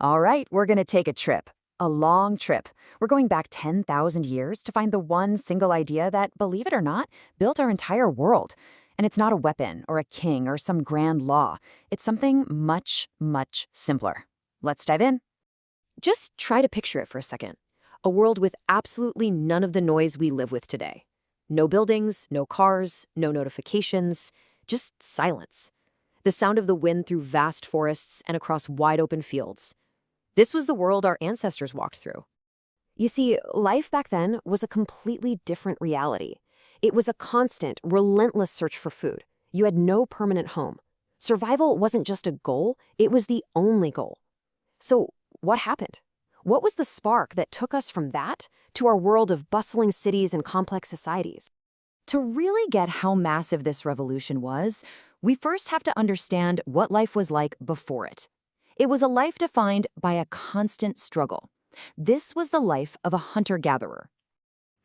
All right, we're going to take a trip. A long trip. We're going back 10,000 years to find the one single idea that, believe it or not, built our entire world. And it's not a weapon or a king or some grand law. It's something much, much simpler. Let's dive in. Just try to picture it for a second. A world with absolutely none of the noise we live with today. No buildings, no cars, no notifications, just silence. The sound of the wind through vast forests and across wide-open fields. This was the world our ancestors walked through. You see, life back then was a completely different reality. It was a constant, relentless search for food. You had no permanent home. Survival wasn't just a goal, it was the only goal. So, what happened? What was the spark that took us from that to our world of bustling cities and complex societies? To really get how massive this revolution was, we first have to understand what life was like before it. It was a life defined by a constant struggle. This was the life of a hunter-gatherer.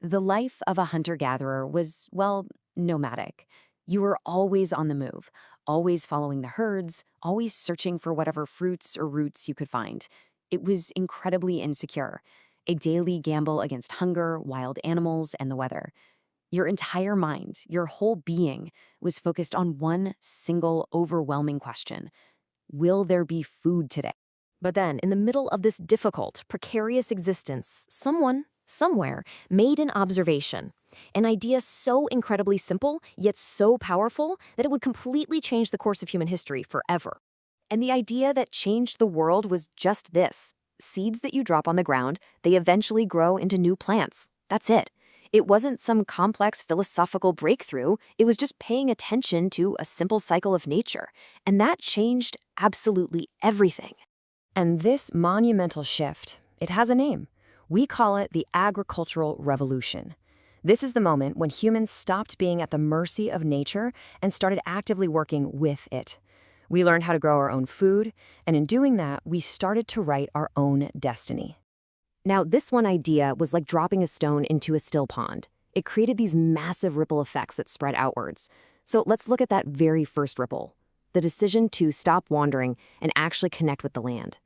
The life of a hunter-gatherer was, well, nomadic. You were always on the move, always following the herds, always searching for whatever fruits or roots you could find. It was incredibly insecure, a daily gamble against hunger, wild animals, and the weather. Your entire mind, your whole being, was focused on one single overwhelming question. Will there be food today? But then, in the middle of this difficult, precarious existence, someone, somewhere, made an observation. An idea so incredibly simple, yet so powerful, that it would completely change the course of human history forever. And the idea that changed the world was just this. Seeds that you drop on the ground, they eventually grow into new plants. That's it. It wasn't some complex philosophical breakthrough, it was just paying attention to a simple cycle of nature. And that changed absolutely everything. And this monumental shift, it has a name. We call it the agricultural revolution. This is the moment when humans stopped being at the mercy of nature and started actively working with it. We learned how to grow our own food, and in doing that, we started to write our own destiny. Now, this one idea was like dropping a stone into a still pond. It created these massive ripple effects that spread outwards. So let's look at that very first ripple, the decision to stop wandering and actually connect with the land.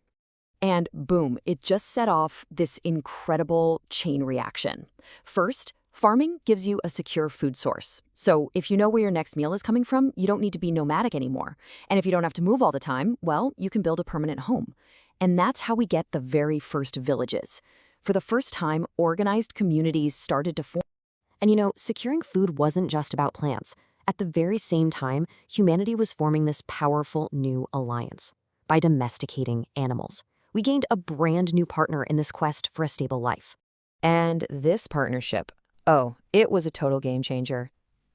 And boom, it just set off this incredible chain reaction. First, farming gives you a secure food source. So if you know where your next meal is coming from, you don't need to be nomadic anymore. And if you don't have to move all the time, well, you can build a permanent home. And that's how we get the very first villages. For the first time, organized communities started to form. And securing food wasn't just about plants. At the very same time, humanity was forming this powerful new alliance. By domesticating animals, we gained a brand new partner in this quest for a stable life. And this partnership, oh, it was a total game changer.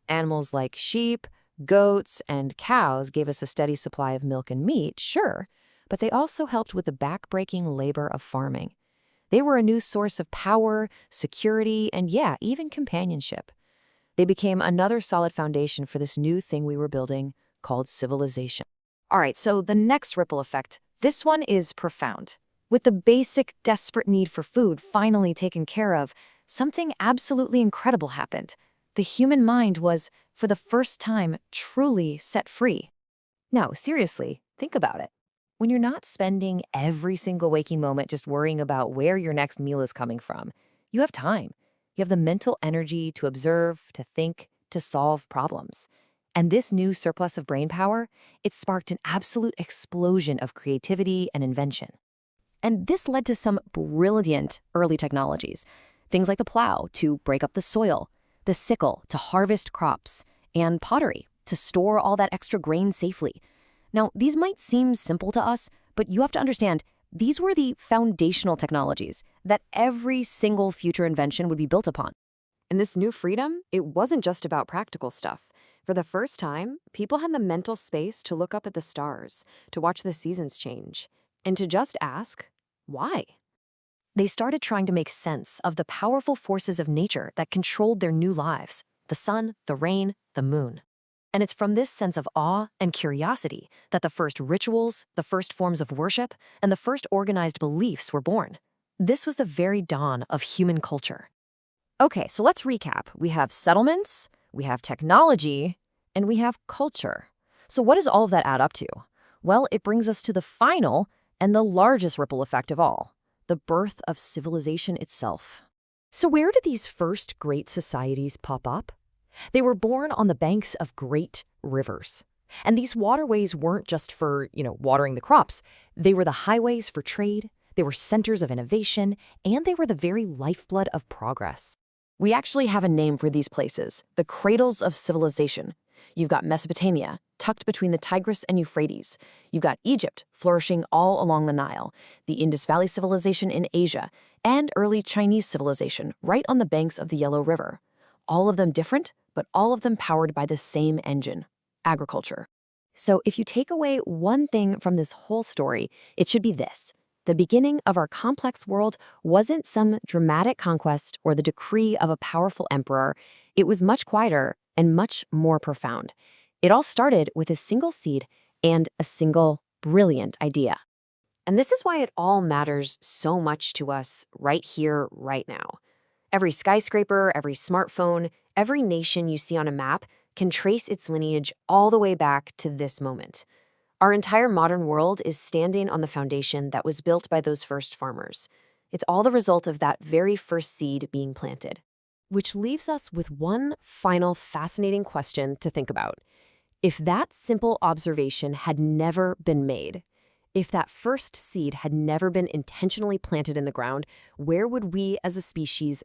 Animals like sheep, goats, and cows gave us a steady supply of milk and meat, sure, but they also helped with the back-breaking labor of farming. They were a new source of power, security, and yeah, even companionship. They became another solid foundation for this new thing we were building called civilization. All right, so the next ripple effect, this one is profound. With the basic, desperate need for food finally taken care of, something absolutely incredible happened. The human mind was, for the first time, truly set free. Now, seriously, think about it. When you're not spending every single waking moment just worrying about where your next meal is coming from, you have time. You have the mental energy to observe, to think, to solve problems. And this new surplus of brain power, it sparked an absolute explosion of creativity and invention. And this led to some brilliant early technologies. Things like the plow to break up the soil, the sickle to harvest crops, and pottery to store all that extra grain safely. Now, these might seem simple to us, but you have to understand, these were the foundational technologies that every single future invention would be built upon. And this new freedom, it wasn't just about practical stuff. For the first time, people had the mental space to look up at the stars, to watch the seasons change, and to just ask, why? They started trying to make sense of the powerful forces of nature that controlled their new lives, the sun, the rain, the moon. And it's from this sense of awe and curiosity that the first rituals, the first forms of worship, and the first organized beliefs were born. This was the very dawn of human culture. Okay, so let's recap. We have settlements, we have technology, and we have culture. So what does all of that add up to? Well, it brings us to the final And the largest ripple effect of all, the birth of civilization itself. So where did these first great societies pop up? They were born on the banks of great rivers. And these waterways weren't just for, watering the crops. They were the highways for trade, they were centers of innovation, and they were the very lifeblood of progress. We actually have a name for these places, the Cradles of Civilization. You've got Mesopotamia, tucked between the Tigris and Euphrates. You've got Egypt, flourishing all along the Nile, the Indus Valley civilization in Asia, and early Chinese civilization right on the banks of the Yellow River. All of them different, but all of them powered by the same engine, agriculture. So if you take away one thing from this whole story, it should be this. The beginning of our complex world wasn't some dramatic conquest or the decree of a powerful emperor. It was much quieter and much more profound. It all started with a single seed and a single brilliant idea. And this is why it all matters so much to us right here, right now. Every skyscraper, every smartphone, every nation you see on a map can trace its lineage all the way back to this moment. Our entire modern world is standing on the foundation that was built by those first farmers. It's all the result of that very first seed being planted. Which leaves us with one final fascinating question to think about. If that simple observation had never been made, if that first seed had never been intentionally planted in the ground, where would we as a species